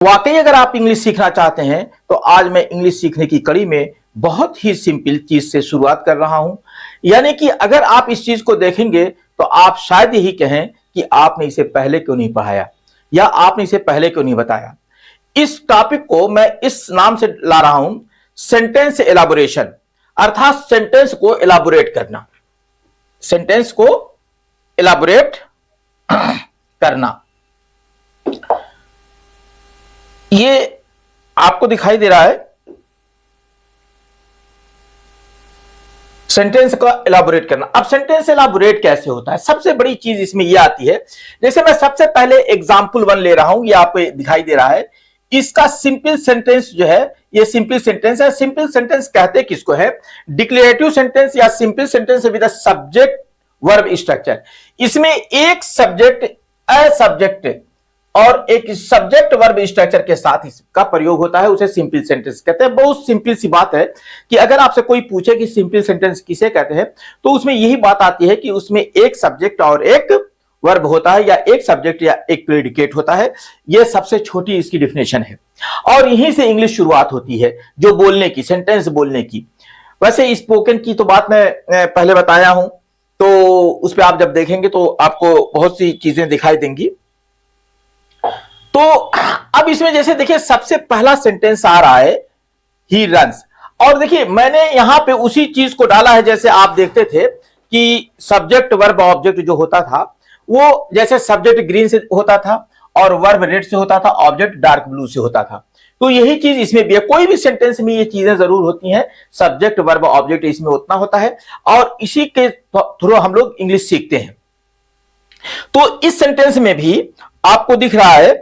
वाकई अगर आप इंग्लिश सीखना चाहते हैं तो आज मैं इंग्लिश सीखने की कड़ी में बहुत ही सिंपल चीज से शुरुआत कर रहा हूं। यानी कि अगर आप इस चीज को देखेंगे तो आप शायद यही कहें कि आपने इसे पहले क्यों नहीं पढ़ाया या आपने इसे पहले क्यों नहीं बताया। इस टॉपिक को मैं इस नाम से ला रहा हूं, सेंटेंस एलाबोरेशन, अर्थात सेंटेंस को एलाबोरेट करना, सेंटेंस को एलाबोरेट करना। ये आपको दिखाई दे रहा है सेंटेंस का एलाबोरेट करना। अब सेंटेंस एलाबोरेट कैसे होता है, सबसे बड़ी चीज इसमें यह आती है, जैसे मैं सबसे पहले एग्जांपल 1 ले रहा हूं, ये आपको दिखाई दे रहा है। इसका सिंपल सेंटेंस जो है ये सिंपल सेंटेंस है। सिंपल सेंटेंस कहते किसको है? डिक्लेरेटिव सेंटेंस या simple sentence with subject verb structure. इसमें एक सब्जेक्ट, अ सब्जेक्ट और एक सब्जेक्ट वर्ब स्ट्रक्चर के साथ इसका प्रयोग होता है, उसे सिंपल सेंटेंस कहते हैं। बहुत सिंपल सी बात है कि अगर आपसे कोई पूछे कि सिंपल सेंटेंस किसे कहते हैं तो उसमें यही बात आती है कि उसमें एक सब्जेक्ट और एक वर्ब होता है, या एक सब्जेक्ट या एक प्रेडिकेट होता है। यह सबसे छोटी इसकी डेफिनेशन है और यहीं से इंग्लिश शुरुआत होती है, जो बोलने की, सेंटेंस बोलने की। वैसे स्पोकन की तो बात मैं पहले बताया हूं, तो उस पर आप जब देखेंगे तो आपको बहुत सी चीजें दिखाई देंगी। तो अब इसमें जैसे देखिए सबसे पहला सेंटेंस आ रहा है ही रन्स, और देखिए मैंने यहां पे उसी चीज को डाला है जैसे आप देखते थे कि सब्जेक्ट वर्ब ऑब्जेक्ट जो होता था वो जैसे सब्जेक्ट ग्रीन से होता था और वर्ब रेड से होता था, ऑब्जेक्ट डार्क ब्लू से होता था। तो यही चीज इसमें भी है, कोई भी सेंटेंस में ये चीजें जरूर होती हैं, सब्जेक्ट वर्ब ऑब्जेक्ट इसमें उतना होता है और इसी के थ्रू हम लोग इंग्लिश सीखते हैं। तो इस सेंटेंस में भी आपको दिख रहा है,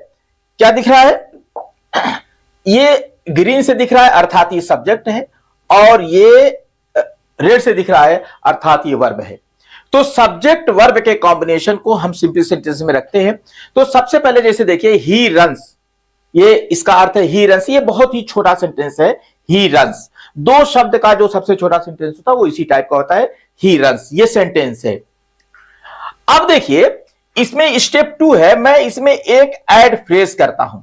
क्या दिख रहा है? ये ग्रीन से दिख रहा है अर्थात ये सब्जेक्ट है, और ये रेड से दिख रहा है अर्थात ये वर्ब है। तो सब्जेक्ट वर्ब के कॉम्बिनेशन को हम सिंपल सेंटेंस में रखते हैं। तो सबसे पहले जैसे देखिए ही रन्स, ये इसका अर्थ है ही रन्स। ये बहुत ही छोटा सेंटेंस है, ही रन्स। 2 शब्द का जो सबसे छोटा सेंटेंस होता है वो इसी टाइप का होता है, ही रन्स। ये सेंटेंस है। अब देखिए इसमें स्टेप 2 है, मैं इसमें एक ऐड फ्रेज करता हूं।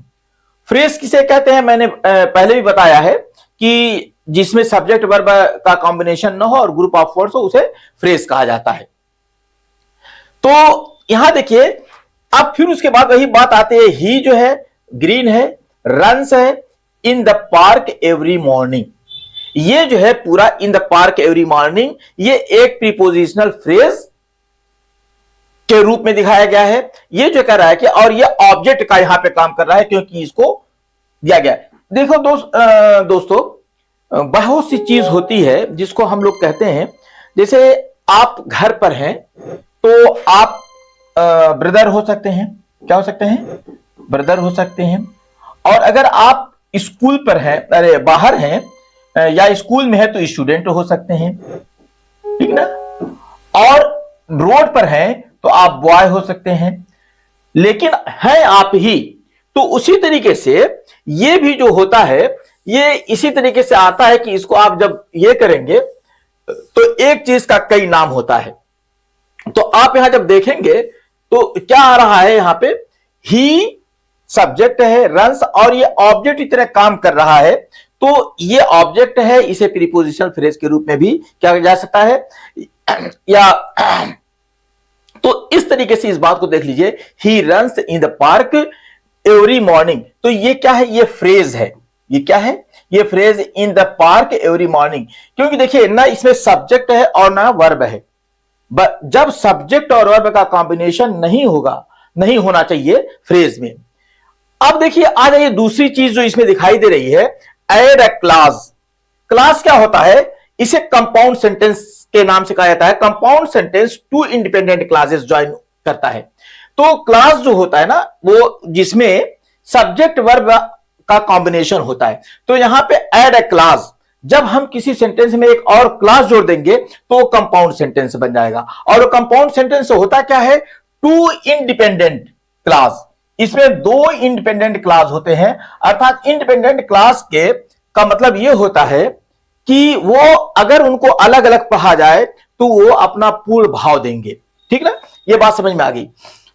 फ्रेज किसे कहते हैं मैंने पहले भी बताया है कि जिसमें सब्जेक्ट वर्ब का कॉम्बिनेशन न हो और ग्रुप ऑफ वर्ड्स हो उसे फ्रेज कहा जाता है। तो यहां देखिए अब फिर उसके बाद वही बात आती है, ही जो है ग्रीन है, रन्स है, in the park every morning. ये जो है पूरा in the park every morning, ये एक प्रीपोजिशनल फ्रेज के रूप में दिखाया गया है। ये जो कह रहा है कि और ये ऑब्जेक्ट का यहां पे काम कर रहा है क्योंकि इसको दिया गया है। देखो दोस्तों बहुत सी चीज होती है जिसको हम लोग कहते हैं, जैसे आप घर पर हैं तो आप ब्रदर हो सकते हैं, क्या हो सकते हैं? ब्रदर हो सकते हैं। और अगर आप स्कूल पर हैं, अरे बाहर हैं या स्कूल में है तो स्टूडेंट हो सकते हैं, ठीक ना। और रोड पर हैं तो आप बॉय हो सकते हैं, लेकिन है आप ही। तो उसी तरीके से ये भी जो होता है ये इसी तरीके से आता है कि इसको आप जब ये करेंगे तो एक चीज का कई नाम होता है। तो आप यहां जब देखेंगे तो क्या आ रहा है, यहां पे ही सब्जेक्ट है, रन्स, और ये ऑब्जेक्ट की तरह काम कर रहा है। तो ये ऑब्जेक्ट है, इसे प्रीपोजिशनल फ्रेज के रूप में भी क्या किया जा सकता है, या तो इस तरीके से इस बात को देख लीजिए, he runs in the park every morning. तो ये क्या है? ये फ्रेज है। ये क्या है? ये phrase in the park every morning. क्योंकि देखिए ना इसमें सब्जेक्ट है और ना वर्ब है। जब सब्जेक्ट और वर्ब का कॉम्बिनेशन नहीं होगा, नहीं होना चाहिए फ्रेज में। अब देखिए आ जाइए दूसरी चीज जो इसमें दिखाई दे रही है, एड अ क्लास। क्लास क्या होता है? इसे कंपाउंड सेंटेंस के नाम से कहा जाता है। Compound sentence 2 independent classes join करता है। तो क्लास जो होता है ना वो जिसमें सब्जेक्ट वर्ब का कॉम्बिनेशन होता है। तो यहां पे ऐड अ क्लास, जब हम किसी सेंटेंस में एक और क्लास जोड़ देंगे तो वो कंपाउंड सेंटेंस बन जाएगा। और वो कंपाउंड सेंटेंस होता क्या है? 2 इंडिपेंडेंट क्लास। इसमें 2 इंडिपेंडेंट क्लास होते हैं, अर्थात इंडिपेंडेंट क्लास के का मतलब यह होता है कि वो अगर उनको अलग अलग पढ़ा जाए तो वो अपना पूर्ण भाव देंगे, ठीक ना। ये बात समझ में आ गई।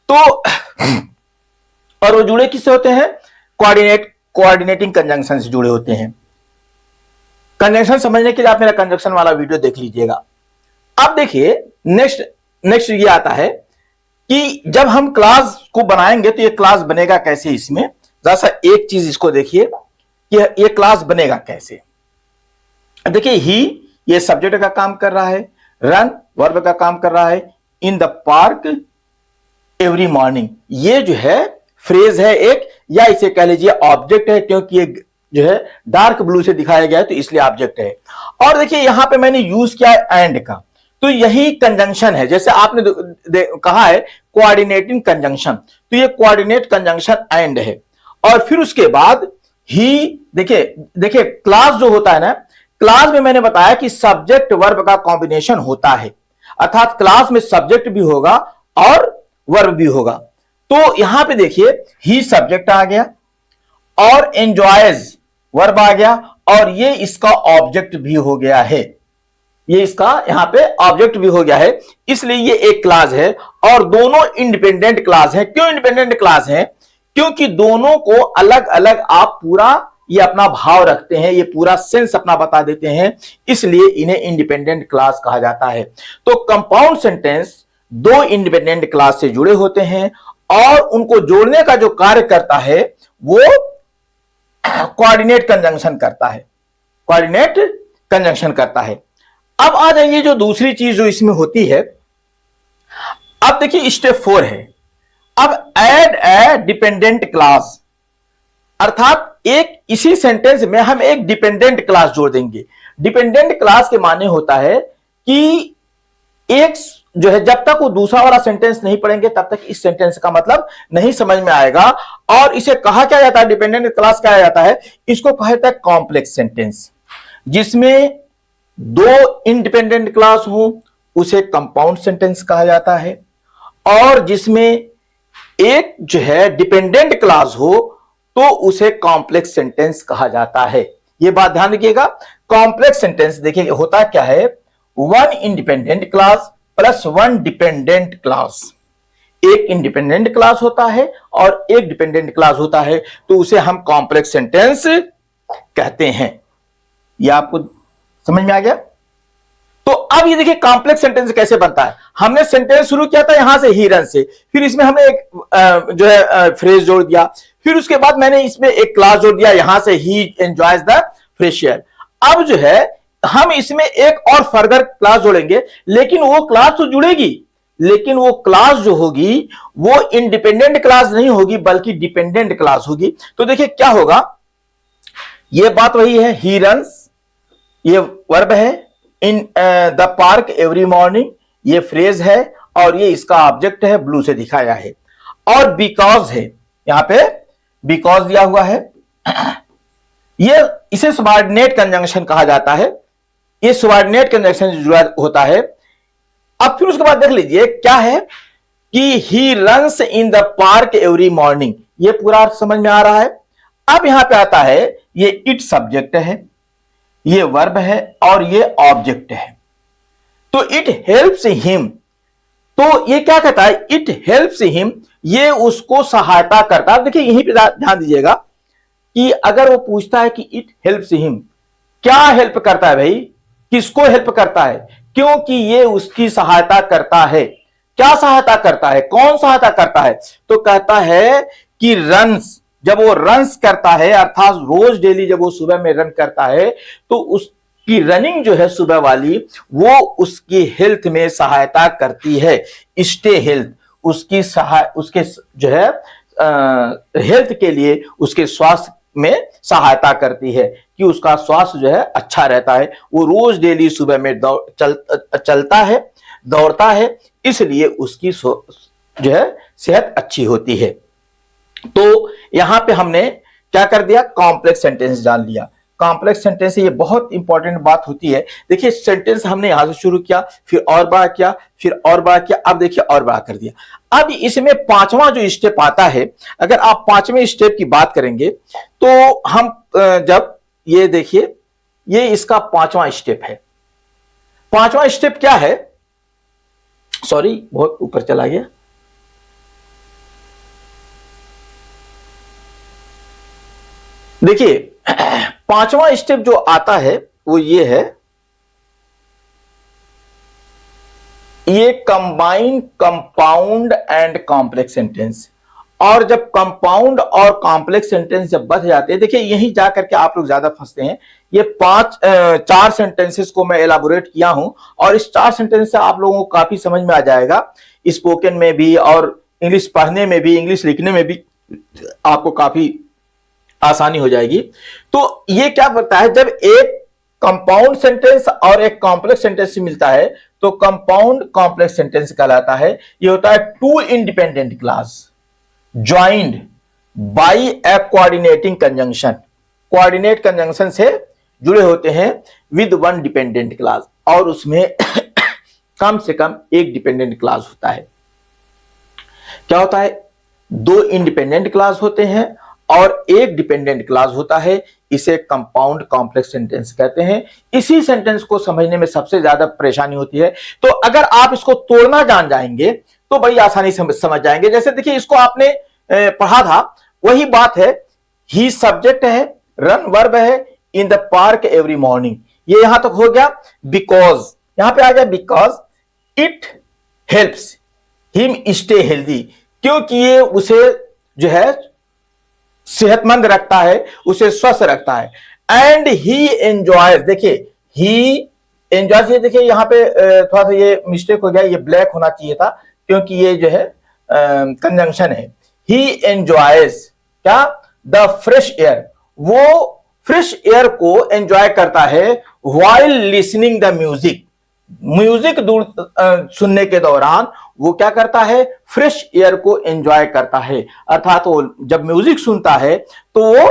तो और वो जुड़े किससे होते हैं? कोऑर्डिनेटिंग कंजंक्शन से जुड़े होते हैं। कंजंक्शन समझने के लिए आप मेरा कंजंक्शन वाला वीडियो देख लीजिएगा। अब देखिए नेक्स्ट ये आता है कि जब हम क्लास को बनाएंगे तो ये क्लास बनेगा कैसे। इसमें जरा सा एक चीज इसको देखिए कि ये क्लास बनेगा कैसे। देखिए ही ये सब्जेक्ट का काम कर रहा है, रन वर्ब का काम कर रहा है, in the park every morning ये जो है फ्रेज है एक, या इसे कह लीजिए ऑब्जेक्ट है, क्योंकि ये जो है डार्क ब्लू से दिखाया गया है तो इसलिए ऑब्जेक्ट है। और देखिए यहां पे मैंने यूज किया है एंड का, तो यही कंजंक्शन है। जैसे आपने कहा है कोऑर्डिनेटिंग कंजंक्शन, तो ये कोऑर्डिनेट कंजंक्शन एंड है। और फिर उसके बाद ही देखिए क्लास जो होता है ना, क्लास में मैंने बताया कि सब्जेक्ट वर्ब का कॉम्बिनेशन होता है, अर्थात क्लास में सब्जेक्ट भी होगा और वर्ब भी होगा। तो यहां पे देखिए ही सब्जेक्ट आ गया और एंजॉयज वर्ब आ गया, और ये इसका ऑब्जेक्ट भी हो गया है, ये इसका यहां पे ऑब्जेक्ट भी हो गया है, इसलिए ये एक क्लास है। और दोनों इंडिपेंडेंट क्लास है। क्यों इंडिपेंडेंट क्लास है? क्योंकि दोनों को अलग अलग आप पूरा ये अपना भाव रखते हैं, ये पूरा सेंस अपना बता देते हैं, इसलिए इन्हें इंडिपेंडेंट क्लास कहा जाता है। तो कंपाउंड सेंटेंस दो इंडिपेंडेंट क्लास से जुड़े होते हैं और उनको जोड़ने का जो कार्य करता है वो कोऑर्डिनेट कंजंक्शन करता है, कोऑर्डिनेट कंजंक्शन करता है। अब आ जाइए जो दूसरी चीज जो इसमें होती है, अब देखिए स्टेप 4 है। अब ऐड ए डिपेंडेंट क्लास, अर्थात एक इसी सेंटेंस में हम एक डिपेंडेंट क्लास जोड़ देंगे। डिपेंडेंट क्लास के माने होता है कि एक जो है जब तक वो दूसरा वाला सेंटेंस नहीं पढ़ेंगे तब तक इस सेंटेंस का मतलब नहीं समझ में आएगा। और इसे कहा क्या जाता है, डिपेंडेंट क्लास कहा जाता है, इसको कहा जाता है कॉम्प्लेक्स सेंटेंस। जिसमें दो इंडिपेंडेंट क्लास हो उसे कंपाउंड सेंटेंस कहा जाता है, और जिसमें एक जो है डिपेंडेंट क्लास हो तो उसे कॉम्प्लेक्स सेंटेंस कहा जाता है। यह बात ध्यान रखिएगा। कॉम्प्लेक्स सेंटेंस देखिए होता क्या है, one independent class plus one dependent class. एक इंडिपेंडेंट क्लास होता है और एक डिपेंडेंट क्लास होता है, तो उसे हम कॉम्प्लेक्स सेंटेंस कहते हैं। यह आपको समझ में आ गया? तो अब ये देखिए कॉम्प्लेक्स सेंटेंस कैसे बनता है। हमने सेंटेंस शुरू किया था यहां से ही रन से, फिर इसमें हमने एक जो है फ्रेज जोड़ दिया, फिर उसके बाद मैंने इसमें एक क्लास जोड़ दिया, यहां से ही एंजॉयज द फ्रेश एयर। अब जो है हम इसमें एक और फर्दर क्लास जोड़ेंगे, लेकिन वो क्लास तो जुड़ेगी, लेकिन वो क्लास जो होगी वो इंडिपेंडेंट क्लास नहीं होगी बल्कि डिपेंडेंट क्लास होगी। तो देखिए क्या होगा, ये बात वही है, ही रन्स ये वर्ब है, in the park every morning ये फ्रेज है, और ये इसका ऑब्जेक्ट है, ब्लू से दिखाया है। और बिकॉज है, यहां पे बिकॉज दिया हुआ है, ये इसे सबऑर्डिनेट कंजंक्शन कहा जाता है। ये सबऑर्डिनेट कंजंक्शन जुड़ा होता है। अब फिर उसके बाद देख लीजिए क्या है कि he runs in the park every morning, ये पूरा समझ में आ रहा है। अब यहां पे आता है ये इट सब्जेक्ट है, ये वर्ब है और ये ऑब्जेक्ट है। तो इट हेल्प्स हिम, तो ये क्या कहता है, इट हेल्प्स हिम, ये उसको सहायता करता है। देखिए यहीं पे ध्यान दीजिएगा कि अगर वो पूछता है कि इट हेल्प्स हिम, क्या हेल्प करता है भाई, किसको हेल्प करता है, क्योंकि ये उसकी सहायता करता है। क्या सहायता करता है, कौन सहायता करता है, तो कहता है कि रन्स, जब वो रन्स करता है अर्थात रोज डेली जब वो सुबह में रन करता है तो उसकी रनिंग जो है सुबह वाली वो उसकी हेल्थ में सहायता करती है। स्टे हेल्थ, उसके जो है हेल्थ के लिए उसके स्वास्थ्य में सहायता करती है कि उसका स्वास्थ्य जो है अच्छा रहता है। वो रोज डेली सुबह में चलता है, दौड़ता है, इसलिए उसकी जो है सेहत अच्छी होती है। तो यहां पे हमने क्या कर दिया, कॉम्प्लेक्स सेंटेंस जान लिया। कॉम्प्लेक्स सेंटेंस ये बहुत इंपॉर्टेंट बात होती है। देखिए सेंटेंस हमने यहां से शुरू किया, फिर और बड़ा किया, फिर और बड़ा किया, अब देखिए और बड़ा कर दिया। अब इसमें पांचवा जो स्टेप आता है, अगर आप पांचवें स्टेप की बात करेंगे तो हम जब ये देखिए ये इसका पांचवा स्टेप है। पांचवा स्टेप क्या है, सॉरी बहुत ऊपर चला गया। देखिए पांचवा स्टेप जो आता है वो ये है, ये combine compound and complex sentence. और जब कंपाउंड और कॉम्प्लेक्स सेंटेंस जब बच जाते हैं, देखिए यहीं जाकर के आप लोग ज्यादा फंसते हैं। ये चार सेंटेंसेस को मैं एलाबोरेट किया हूं और इस चार सेंटेंस से आप लोगों को काफी समझ में आ जाएगा, स्पोकन में भी और इंग्लिश पढ़ने में भी, इंग्लिश लिखने में भी आपको काफी आसानी हो जाएगी। तो ये क्या करता है, जब एक कंपाउंड सेंटेंस और एक कॉम्प्लेक्स सेंटेंस मिलता है तो कंपाउंड कॉम्प्लेक्स सेंटेंस कहलाता है। ये होता है two independent clause joined by a coordinating conjunction, coordinate conjunction से जुड़े होते हैं विद वन डिपेंडेंट क्लास, और उसमें कम से कम एक डिपेंडेंट क्लास होता है। क्या होता है, दो इंडिपेंडेंट क्लास होते हैं और एक डिपेंडेंट क्लास होता है। इसे कंपाउंड कॉम्प्लेक्स सेंटेंस कहते हैं। इसी सेंटेंस को समझने में सबसे ज्यादा परेशानी होती है। तो अगर आप इसको तोड़ना जान जाएंगे तो बड़ी आसानी से समझ जाएंगे। जैसे देखिए इसको आपने पढ़ा था, वही बात है। ही सब्जेक्ट है, रन वर्ब है, in the park every morning, ये यहां तक हो गया। बिकॉज यहां पे आ गया, because it helps him stay healthy, क्योंकि ये उसे जो है सेहतमंद रखता है, उसे स्वस्थ रखता है। एंड ही एंजॉयज, देखिए ही एंजॉयज, देखिए यहां पे थोड़ा सा ये मिस्टेक हो गया, ये ब्लैक होना चाहिए था क्योंकि ये जो है कंजंक्शन है। ही एंजॉयज क्या, द फ्रेश एयर, वो फ्रेश एयर को एंजॉय करता है while listening the music, music सुनने के दौरान वो क्या करता है, फ्रेश एयर को एंजॉय करता है। अर्थात वो जब म्यूजिक सुनता है तो वो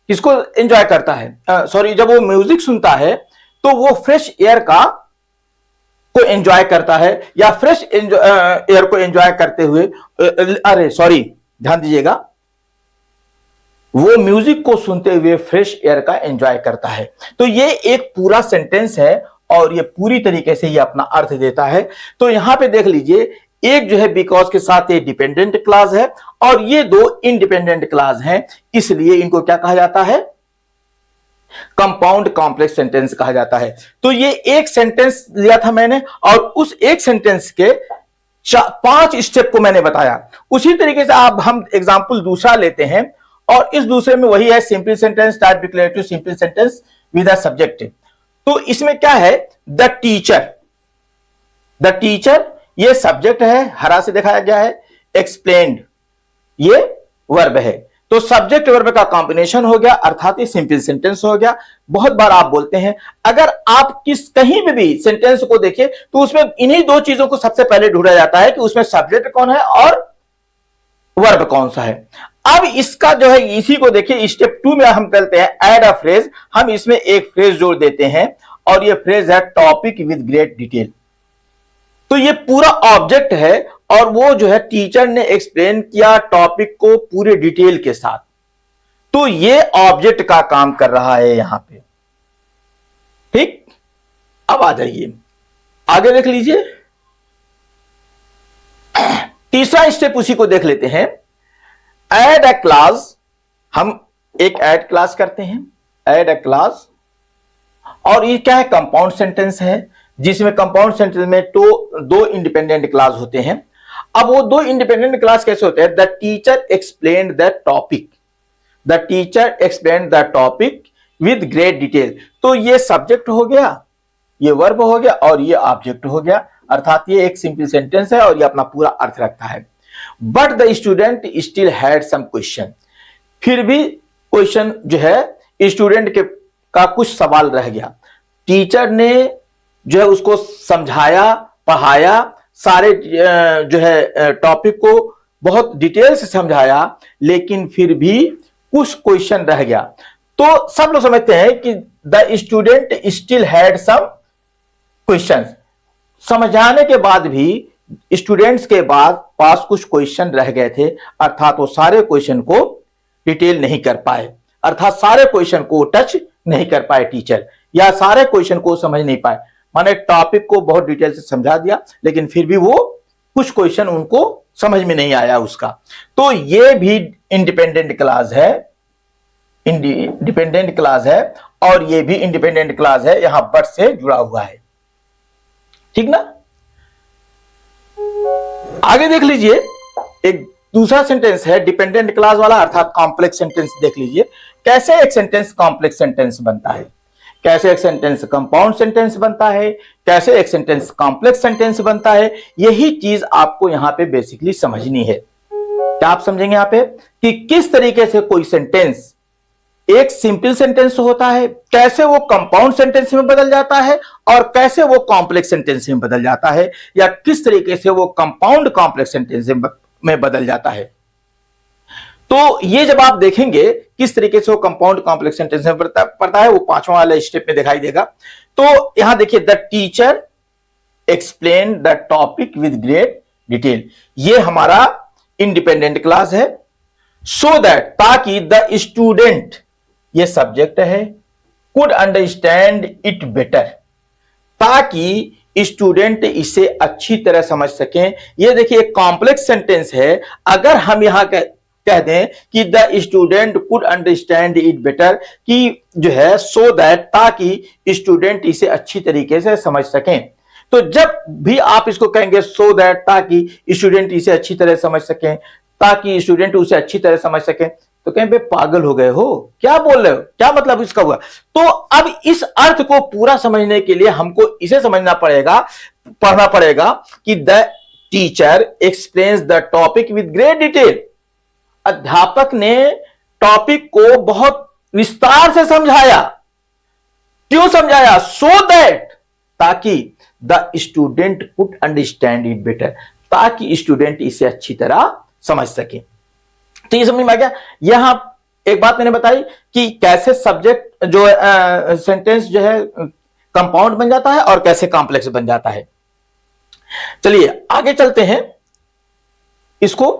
किसको एंजॉय करता है, सॉरी, जब वो म्यूजिक सुनता है तो वो फ्रेश एयर को एंजॉय करता है, या फ्रेश एयर को एंजॉय करते हुए, अरे सॉरी ध्यान दीजिएगा, वो म्यूजिक को सुनते हुए फ्रेश एयर का एंजॉय करता है। तो ये एक पूरा सेंटेंस है और ये पूरी तरीके से ये अपना अर्थ देता है। तो यहां पे देख लीजिए, एक जो है बिकॉज के साथ ये डिपेंडेंट क्लास है और ये दो इंडिपेंडेंट क्लास हैं, इसलिए इनको क्या कहा जाता है, कंपाउंड कॉम्प्लेक्स सेंटेंस कहा जाता है। तो ये एक सेंटेंस लिया था मैंने और उस एक सेंटेंस के 5 स्टेप को मैंने बताया। उसी तरीके से आप हम एग्जांपल दूसरा लेते हैं और इस दूसरे में वही है simple sentence, type declarative simple sentence with a subject. तो इसमें क्या है, द टीचर, द टीचर ये सब्जेक्ट है, हरा से दिखाया गया है। एक्सप्लेन्ड ये वर्ब है। तो सब्जेक्ट वर्ब का कॉम्बिनेशन हो गया, अर्थात ये सिंपल सेंटेंस हो गया। बहुत बार आप बोलते हैं, अगर आप कहीं में भी सेंटेंस को देखें तो उसमें इन्हीं दो चीजों को सबसे पहले ढूंढा जाता है कि उसमें सब्जेक्ट कौन है और वर्ब कौन सा है। अब इसका जो है, इसी को देखिए स्टेप 2 में हम करते हैं ऐड अ फ्रेज। हम इसमें एक फ्रेज जोड़ देते हैं और ये फ्रेज है टॉपिक विद ग्रेट डिटेल। तो ये पूरा ऑब्जेक्ट है और वो जो है टीचर ने एक्सप्लेन किया टॉपिक को पूरे डिटेल के साथ। तो ये ऑब्जेक्ट का काम कर रहा है यहां पे, ठीक। अब आ जाइए आगे देख लीजिए, तीसरा स्टेप उसी को देख लेते हैं। ऐड अ क्लास, हम एक ऐड क्लास करते हैं, ऐड अ क्लास। और ये क्या है, कंपाउंड सेंटेंस है जिसमें कंपाउंड सेंटेंस में दो इंडिपेंडेंट क्लास होते हैं। अब वो दो इंडिपेंडेंट क्लास कैसे होते हैं, the teacher explained the topic, the teacher explained the topic with great detail. तो ये सब्जेक्ट हो गया, ये वर्ब हो गया और ये ऑब्जेक्ट हो गया। अर्थात ये एक सिंपल सेंटेंस है और ये अपना पूरा अर्थ रखता है। But the student still had some question, फिर भी क्वेश्चन जो है स्टूडेंट का कुछ सवाल रह गया। टीचर ने जो है उसको समझाया, पढ़ाया, सारे जो है टॉपिक को बहुत डिटेल से समझाया, लेकिन फिर भी कुछ क्वेश्चन रह गया। तो सब लोग समझते हैं कि the student still had some question, समझाने के बाद भी स्टूडेंट्स के पास कुछ क्वेश्चन रह गए थे। अर्थात वो सारे क्वेश्चन को डिटेल नहीं कर पाए, अर्थात सारे क्वेश्चन को टच नहीं कर पाए टीचर, या सारे क्वेश्चन को समझ नहीं पाए। माने टॉपिक को बहुत डिटेल से समझा दिया लेकिन फिर भी वो कुछ क्वेश्चन उनको समझ में नहीं आया उसका। तो ये भी इंडिपेंडेंट क्लास है, इंडिपेंडेंट क्लास है और ये भी इंडिपेंडेंट क्लास है, यहां बट से जुड़ा हुआ है, ठीक ना। आगे देख लीजिए, एक दूसरा सेंटेंस है डिपेंडेंट क्लास वाला, अर्थात कॉम्प्लेक्स सेंटेंस। देख लीजिए कैसे एक सेंटेंस कॉम्प्लेक्स सेंटेंस बनता है, कैसे एक सेंटेंस कंपाउंड सेंटेंस बनता है, कैसे एक सेंटेंस कॉम्प्लेक्स सेंटेंस बनता है। यही चीज आपको यहां पे बेसिकली समझनी है। क्या आप समझेंगे यहां पे कि किस तरीके से कोई सेंटेंस एक सिंपल सेंटेंस होता है, कैसे वो कंपाउंड सेंटेंस में बदल जाता है और कैसे वो कॉम्प्लेक्स सेंटेंस में बदल जाता है, या किस तरीके से वो कंपाउंड कॉम्प्लेक्स सेंटेंस में बदल जाता है। तो ये जब आप देखेंगे किस तरीके से वो कंपाउंड कॉम्प्लेक्स सेंटेंस में पड़ता है, वो पांचवा वाला स्टेप में दिखाई देगा। तो यहां देखिए, the teacher explain the topic with great detail, ये हमारा इंडिपेंडेंट क्लास है। सो दैट, ताकि द स्टूडेंट, ये सब्जेक्ट है, कुड अंडरस्टैंड इट बेटर, ताकि स्टूडेंट इसे अच्छी तरह समझ सकें। ये देखिए एक कॉम्प्लेक्स सेंटेंस है, अगर हम यहां कह दें कि the student could understand it better, कि जो है सो दैट, ताकि स्टूडेंट इसे अच्छी तरीके से समझ सकें। तो जब भी आप इसको कहेंगे सो दैट, ताकि स्टूडेंट इसे अच्छी तरह समझ सकें, ताकि स्टूडेंट उसे अच्छी तरह समझ सकें, तो कहें बे पागल हो गए हो, क्या बोल रहे हो, क्या मतलब इसका हुआ। तो अब इस अर्थ को पूरा समझने के लिए हमको इसे समझना पड़ेगा, पढ़ना पड़ेगा कि the teacher explains the topic with great detail, अध्यापक ने टॉपिक को बहुत विस्तार से समझाया। क्यों समझाया? सो दैट, ताकि the student could understand it better, ताकि स्टूडेंट इसे अच्छी तरह समझ सके। तो ये समझ में आ गया। यहां एक बात मैंने बताई कि कैसे सब्जेक्ट जो सेंटेंस जो है कंपाउंड बन जाता है और कैसे कॉम्प्लेक्स बन जाता है। चलिए आगे चलते हैं इसको।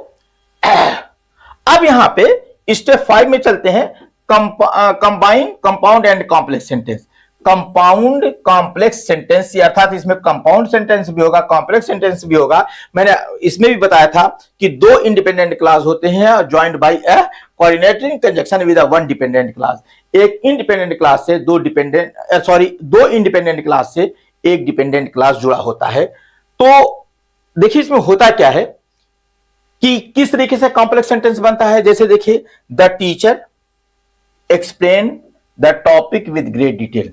अब यहां पे स्टेप 5 में चलते हैं, combine compound and complex sentence. Compound complex sentence, अर्थात इसमें कंपाउंड सेंटेंस भी होगा, कॉम्प्लेक्स सेंटेंस भी होगा। मैंने इसमें भी बताया था कि दो इंडिपेंडेंट क्लास होते हैं joined bye a coordinating conjunction with one dependent class. एक इंडिपेंडेंट क्लास से दो इंडिपेंडेंट क्लास से एक डिपेंडेंट क्लास जुड़ा होता है। तो देखिए इसमें होता क्या है कि किस तरीके से कॉम्प्लेक्स सेंटेंस बनता है। जैसे देखिए, the teacher explain the topic with great detail,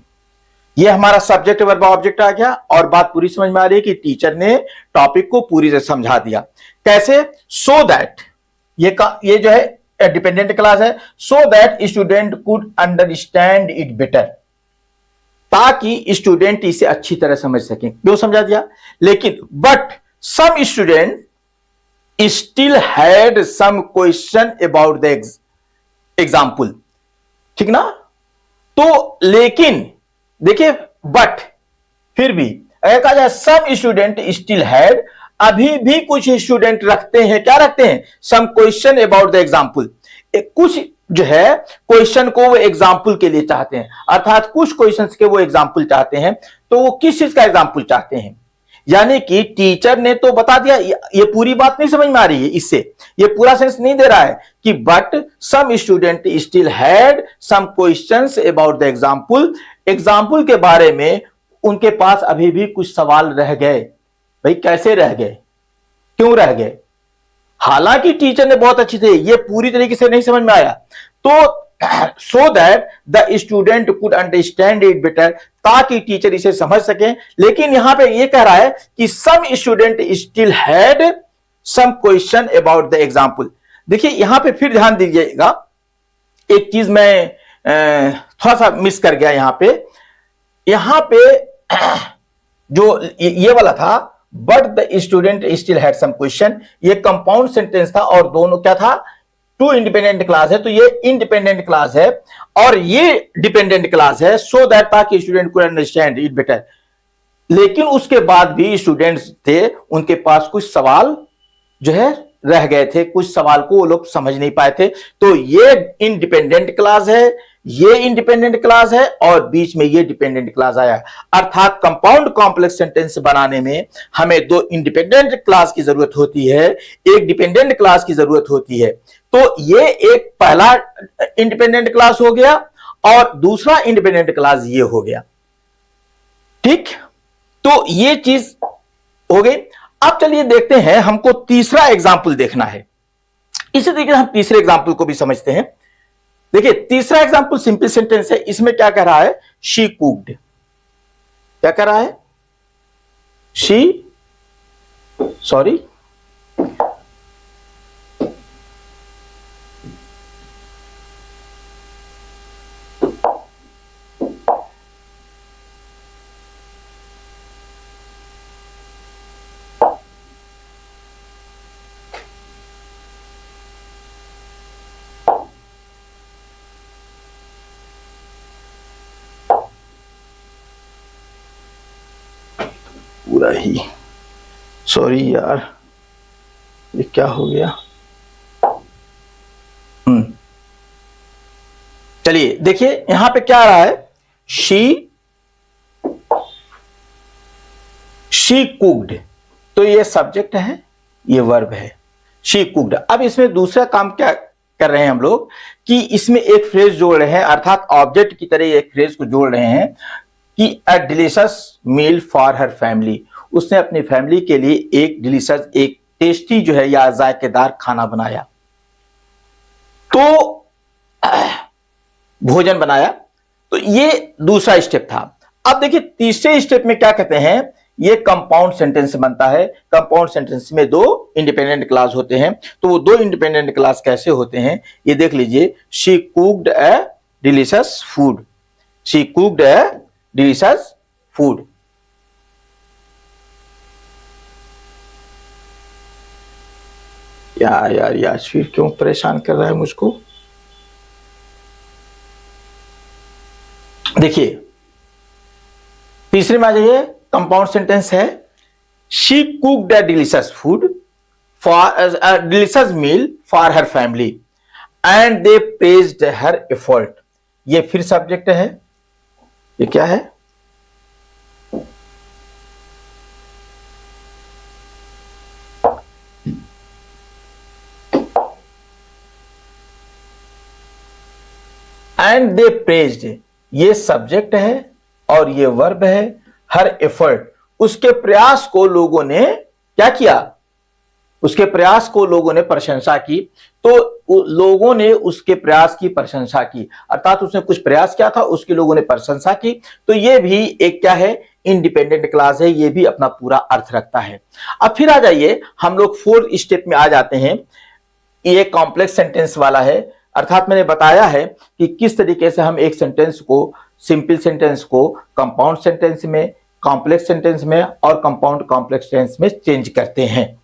ये हमारा सब्जेक्ट वर्ब ऑब्जेक्ट आ गया और बात पूरी समझ में आ रही है कि टीचर ने टॉपिक को पूरी से समझा दिया। कैसे? सो दैट, ये जो है डिपेंडेंट क्लास है, so that student could understand it better, ताकि स्टूडेंट इसे अच्छी तरह समझ सकें। क्यों समझा दिया? लेकिन but some student still had some question about the example, ठीक ना। तो लेकिन देखिए, बट फिर भी अगर कहा जाए सम स्टूडेंट स्टिल हैड, अभी भी कुछ स्टूडेंट रखते हैं, क्या रखते हैं? Some question about the example, कुछ जो है क्वेश्चन को वो एग्जाम्पल के लिए चाहते हैं, अर्थात कुछ क्वेश्चंस के वो एग्जाम्पल चाहते हैं। तो वो किस चीज का एग्जाम्पल चाहते हैं? यानी कि टीचर ने तो बता दिया, ये पूरी बात नहीं समझ में आ रही है, इससे ये पूरा सेंस नहीं दे रहा है कि but some student still had some questions about the example, example के बारे में उनके पास अभी भी कुछ सवाल रह गए। भाई कैसे रह गए, क्यों रह गए? हालांकि टीचर ने बहुत अच्छी थी, ये पूरी तरीके से नहीं समझ में आया। तो so that the student could understand it better, ताकि टीचर इसे समझ सके। लेकिन यहां पे ये कह रहा है कि some student still had some question about the example. देखिए यहां पे फिर ध्यान दीजिएगा, एक चीज मैं थोड़ा सा मिस कर गया यहां पे जो ये वाला था, but the student still had some question, ये कंपाउंड सेंटेंस था और दोनों क्या था? टू इंडिपेंडेंट क्लास है, तो ये इंडिपेंडेंट क्लास है और ये डिपेंडेंट क्लास है। सो दैट, ताकि स्टूडेंट को अंडरस्टैंड इट बेटर। लेकिन उसके बाद भी स्टूडेंट्स थे, उनके पास कुछ सवाल जो है रह गए थे, कुछ सवाल को वो लोग समझ नहीं पाए थे। तो ये इंडिपेंडेंट क्लास है, ये इंडिपेंडेंट क्लास है और बीच में ये डिपेंडेंट क्लास आया। अर्थात कंपाउंड कॉम्प्लेक्स सेंटेंस बनाने में हमें दो इंडिपेंडेंट क्लास की जरूरत होती है, एक डिपेंडेंट क्लास की जरूरत होती है। तो ये एक पहला इंडिपेंडेंट क्लास हो गया और दूसरा इंडिपेंडेंट क्लास ये हो गया। ठीक, तो ये चीज हो गई। अब चलिए देखते हैं, हमको तीसरा एग्जाम्पल देखना है। इसी तरीके से हम तीसरे एग्जाम्पल को भी समझते हैं। देखिए तीसरा एग्जाम्पल सिंपल सेंटेंस है। इसमें क्या कह रहा है, शी कुक्ड। क्या कह रहा है, शी सॉरी पूरा ही, सॉरी यार ये क्या हो गया। चलिए देखिए यहां पे क्या आ रहा है, शी कुक्ड, तो ये सब्जेक्ट है, ये वर्ब है, शी कुक्ड। अब इसमें दूसरा काम क्या कर रहे हैं हम लोग कि इसमें एक फ्रेज जोड़ रहे हैं, अर्थात ऑब्जेक्ट की तरह एक फ्रेज को जोड़ रहे हैं कि a delicious meal for her family. उसने अपनी फैमिली के लिए एक डिलीशियस, एक टेस्टी जो है या जायकेदार खाना बनाया, तो भोजन बनाया। तो ये दूसरा स्टेप था। अब देखिए तीसरे स्टेप में क्या कहते हैं, ये कंपाउंड सेंटेंस बनता है। कंपाउंड सेंटेंस में दो इंडिपेंडेंट क्लास होते हैं। तो वो दो इंडिपेंडेंट क्लास कैसे होते हैं, ये देख लीजिए। She cooked a delicious food, she cooked a delicious food. यार यार क्यों परेशान कर रहा है मुझको। देखिए तीसरे में आ जाइए, कंपाउंड सेंटेंस है, she cooked a delicious food for a delicious meal for her family and they praised her effort. ये फिर सब्जेक्ट है, ये क्या है, एंड दे प्रेज्ड, ये सब्जेक्ट है और ये वर्ब है। हर एफर्ट, उसके प्रयास को लोगों ने क्या किया, उसके प्रयास को लोगों ने प्रशंसा की। तो लोगों ने उसके प्रयास की प्रशंसा की, अर्थात उसने कुछ प्रयास किया था, उसके लोगों ने प्रशंसा की। तो ये भी एक क्या है, इंडिपेंडेंट क्लास है, ये भी अपना पूरा अर्थ रखता है। अब फिर आ जाइए, हम लोग फोर्थ स्टेप में आ जाते हैं। ये कॉम्प्लेक्स सेंटेंस वाला है, अर्थात मैंने बताया है कि किस तरीके से हम एक सेंटेंस को, सिंपल सेंटेंस को कंपाउंड सेंटेंस में, कॉम्प्लेक्स सेंटेंस में और कंपाउंड कॉम्प्लेक्स सेंटेंस में चेंज करते हैं।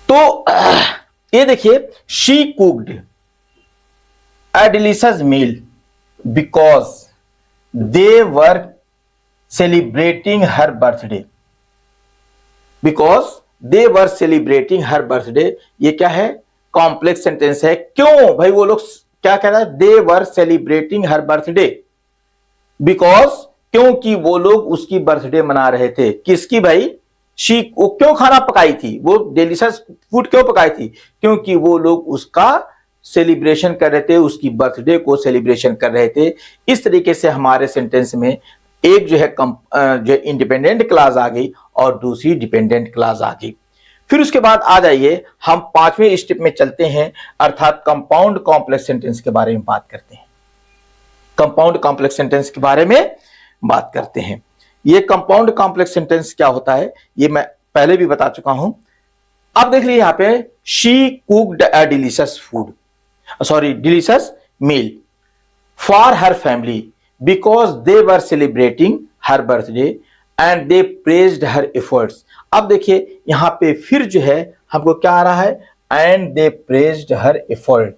तो ये देखिए, she cooked a delicious meal because they were celebrating her birthday, because they were celebrating her birthday. ये क्या है, कॉम्प्लेक्स सेंटेंस है। क्यों भाई, वो लोग क्या कह रहा है, they were celebrating her birthday because, क्योंकि वो लोग उसकी बर्थडे मना रहे थे। किसकी भाई, शी। वो क्यों खाना पकाई थी, वो डिलीशियस फूड क्यों पकाई थी, क्योंकि वो लोग उसका सेलिब्रेशन कर रहे थे, उसकी बर्थडे को सेलिब्रेशन कर रहे थे। इस तरीके से हमारे सेंटेंस में एक जो है जो इंडिपेंडेंट क्लास आ गई और दूसरी डिपेंडेंट क्लास आ गई। फिर उसके बाद आ जाइए, हम पांचवें स्टेप में चलते हैं, अर्थात कंपाउंड कॉम्प्लेक्स सेंटेंस के बारे में बात करते हैं। कंपाउंड कॉम्प्लेक्स सेंटेंस के बारे में बात करते हैं। ये कंपाउंड कॉम्प्लेक्स सेंटेंस क्या होता है, ये मैं पहले भी बता चुका हूं। अब देख लीजिए यहां पे, she cooked a delicious food, sorry delicious meal for her family because they were celebrating her birthday and they praised her efforts. अब देखिए यहां पे फिर जो है हमको क्या आ रहा है, and they praised her effort.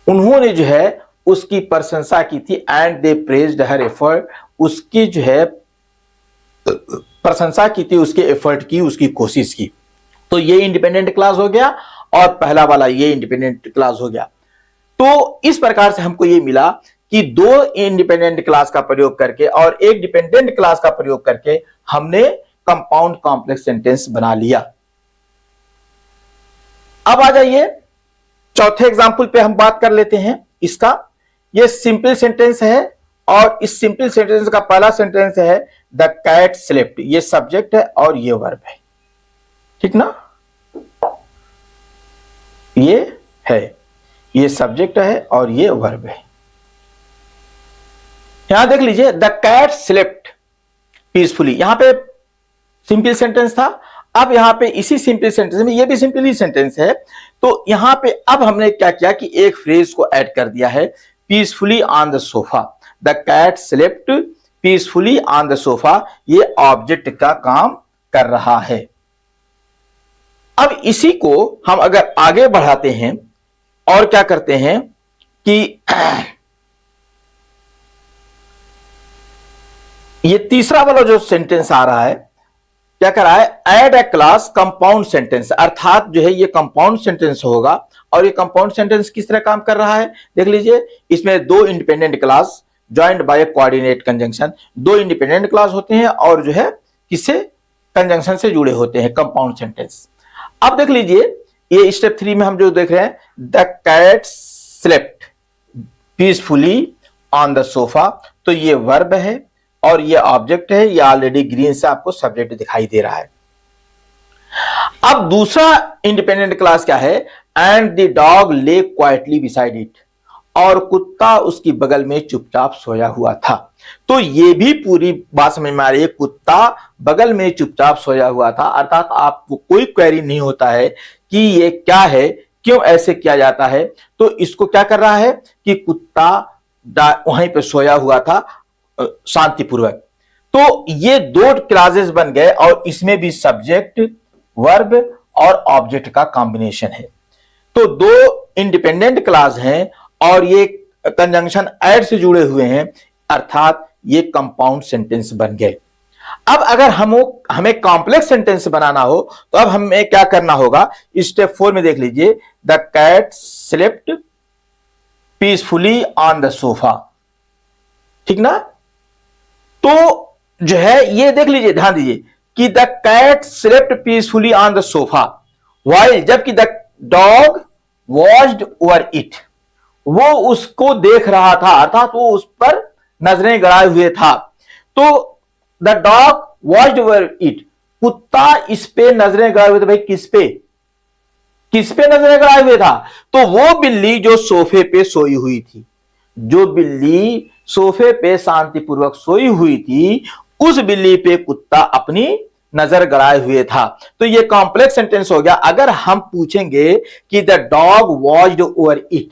उन्होंने जो है उसकी प्रशंसा की थी, and they praised her effort, उसकी जो है प्रशंसा की थी, उसके एफर्ट की, उसकी कोशिश की। तो ये इंडिपेंडेंट क्लास हो गया और पहला वाला ये इंडिपेंडेंट क्लास हो गया। तो इस प्रकार से हमको ये मिला कि दो इंडिपेंडेंट क्लास का प्रयोग करके और एक डिपेंडेंट क्लास का प्रयोग करके हमने कंपाउंड कॉम्प्लेक्स सेंटेंस बना लिया। अब आ जाइए चौथे एग्जाम्पल पे हम बात कर लेते हैं इसका। ये सिंपल सेंटेंस है और इस सिंपल सेंटेंस का पहला सेंटेंस है द कैट स्लेप्ट। ये सब्जेक्ट है और ये वर्ब है, ठीक ना। ये है, ये सब्जेक्ट है और ये वर्ब है। यहां देख लीजिए द कैट स्लेप्ट पीसफुली, यहां पे सिंपल सेंटेंस था। अब यहां पे इसी सिंपल सेंटेंस में ये भी सिंपल ही सेंटेंस है, तो यहां पे अब हमने क्या किया कि एक फ्रेज को ऐड कर दिया है, peacefully on the sofa. The cat slept peacefully on the sofa, ये ऑब्जेक्ट का काम कर रहा है। अब इसी को हम अगर आगे बढ़ाते हैं और क्या करते हैं कि ये तीसरा वाला जो सेंटेंस आ रहा है, क्या कर रहा है, add a class compound sentence, अर्थात जो है ये कंपाउंड सेंटेंस होगा। और ये कंपाउंड सेंटेंस किस तरह काम कर रहा है, देख लीजिए। इसमें दो independent clause joined by A coordinate conjunction, दो इंडिपेंडेंट क्लास होते हैं और जो है किससे, कंजंक्शन से जुड़े होते हैं, कंपाउंड सेंटेंस। अब देख लीजिए ये स्टेप 3 में हम जो देख रहे हैं, the cat slept peacefully on the sofa, तो ये वर्ब है और ये ऑब्जेक्ट है। ये ऑलरेडी ग्रीन से आपको सब्जेक्ट दिखाई दे रहा है। अब दूसरा इंडिपेंडेंट क्लास क्या है, एंड द डॉग ले क्वाइटली बिसाइड इट, और कुत्ता उसकी बगल में चुपचाप सोया हुआ था। तो ये भी पूरी बात समझ में आ रही है, कुत्ता बगल में चुपचाप सोया हुआ था, अर्थात आपको कोई क्वेरी नहीं होता है कि ये क्या है, क्यों ऐसे किया जाता है। तो इसको क्या कर रहा है कि कुत्ता वहीं पे सोया हुआ था शांतिपूर्वक। तो ये दो क्लासेस बन गए और इसमें भी सब्जेक्ट, वर्ब और ऑब्जेक्ट का कॉम्बिनेशन है। तो दो इंडिपेंडेंट क्लास हैं और ये कंजंक्शन ऐड से जुड़े हुए हैं, अर्थात ये कंपाउंड सेंटेंस बन गए। अब अगर हमें कॉम्प्लेक्स सेंटेंस बनाना हो तो अब हमें क्या करना होगा, स्टेप 4 में देख लीजिए, the cat slept peacefully on the sofa, ठीक ना। तो जो है ये देख लीजिए, ध्यान दीजिए कि the cat slept peacefully on the sofa while, जबकि the dog watched over it, वो उसको देख रहा था, अर्थात वो उस पर नजरें गड़ाए हुए था। तो the dog watched over it, कुत्ता इस पे नजरें गड़ाए हुए थे। भाई किस पे, किस पे नजरें गड़ाए हुए था, तो वो बिल्ली जो सोफे पे सोई हुई थी, जो बिल्ली सोफे पे शांतिपूर्वक सोई हुई थी, उस बिल्ली पे कुत्ता अपनी नजर गड़ाए हुए था। तो ये कॉम्प्लेक्स सेंटेंस हो गया। अगर हम पूछेंगे कि the dog watched over it,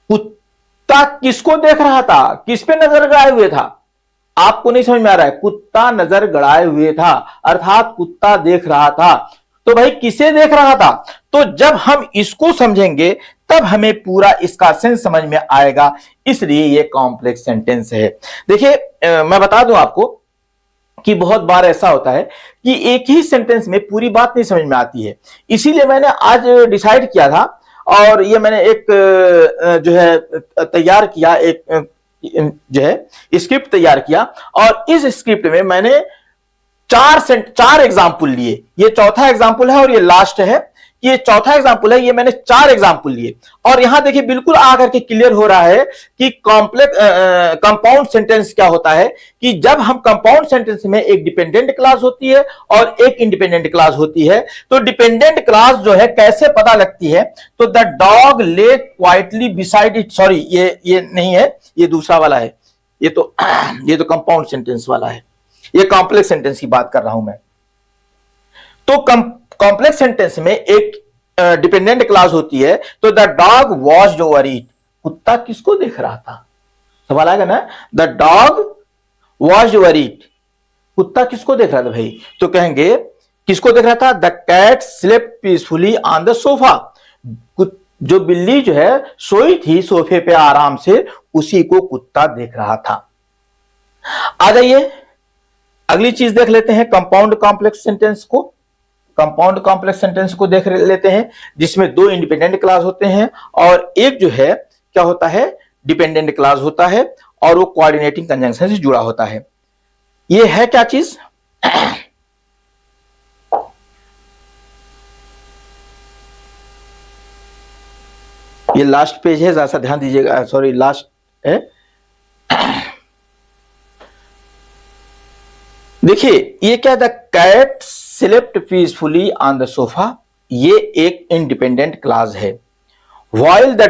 कुत्ता किसको देख रहा था, किस पे नजर गड़ाए हुए था, आपको नहीं समझ में आ रहा है, कुत्ता नजर गड़ाए हुए था, अर्थात कुत्ता देख रहा था। तो भाई किसे देख रहा था, तो जब हम इसको समझेंगे तब हमें पूरा इसका सेंस समझ में आएगा, इसलिए ये कॉम्प्लेक्स सेंटेंस है। देखिए मैं बता दूं आपको कि बहुत बार ऐसा होता है कि एक ही सेंटेंस में पूरी बात नहीं समझ में आती है, इसीलिए मैंने आज डिसाइड किया था और ये मैंने एक जो है तैयार किया, एक जो है स्क्रिप्ट तैयार किया और इस स्क्रिप्ट में मैंने चार एग्जाम्पल लिए। ये चौथा एग्जाम्पल है और ये लास्ट है, ये चौथा एग्जाम्पल है। ये मैंने 4 एग्जाम्पल लिए और यहां देखिए बिल्कुल आकर के क्लियर हो रहा है कि कंपाउंड सेंटेंस क्या होता है, कि जब हम कंपाउंड सेंटेंस में एक डिपेंडेंट क्लास होती है और एक इंडिपेंडेंट क्लास होती है, तो डिपेंडेंट क्लास जो है कैसे पता लगती है, तो द डॉग ले क्वाइटली बिसाइड इट, सॉरी ये नहीं है, ये दूसरा वाला है, ये तो कंपाउंड सेंटेंस वाला है, ये कॉम्प्लेक्स सेंटेंस की बात कर रहा हूं मैं। तो कॉम्प्लेक्स सेंटेंस में एक डिपेंडेंट क्लास होती है, तो the dog watched over it, कुत्ता किसको देख रहा था, सवाल आएगा ना, the dog watched over it, कुत्ता किसको देख रहा था भाई, तो कहेंगे किसको देख रहा था, the cat slept peacefully on the sofa, जो बिल्ली जो है सोई थी सोफे पे आराम से, उसी को कुत्ता देख रहा था। आ जाइए अगली चीज देख लेते हैं, कंपाउंड कॉम्प्लेक्स सेंटेंस को। कंपाउंड कॉम्प्लेक्स सेंटेंस को देख लेते हैं, जिसमें 2 इंडिपेंडेंट क्लास होते हैं और एक जो है क्या होता है, डिपेंडेंट क्लास होता है और वो कोऑर्डिनेटिंग कंजंक्शन से जुड़ा होता है। ये है क्या चीज, ये लास्ट पेज है, जरा सा ध्यान दीजिएगा, सॉरी लास्ट है। देखिए ये क्या था, cat slept peacefully on the sofa, ये एक इंडिपेंडेंट क्लॉज है। While the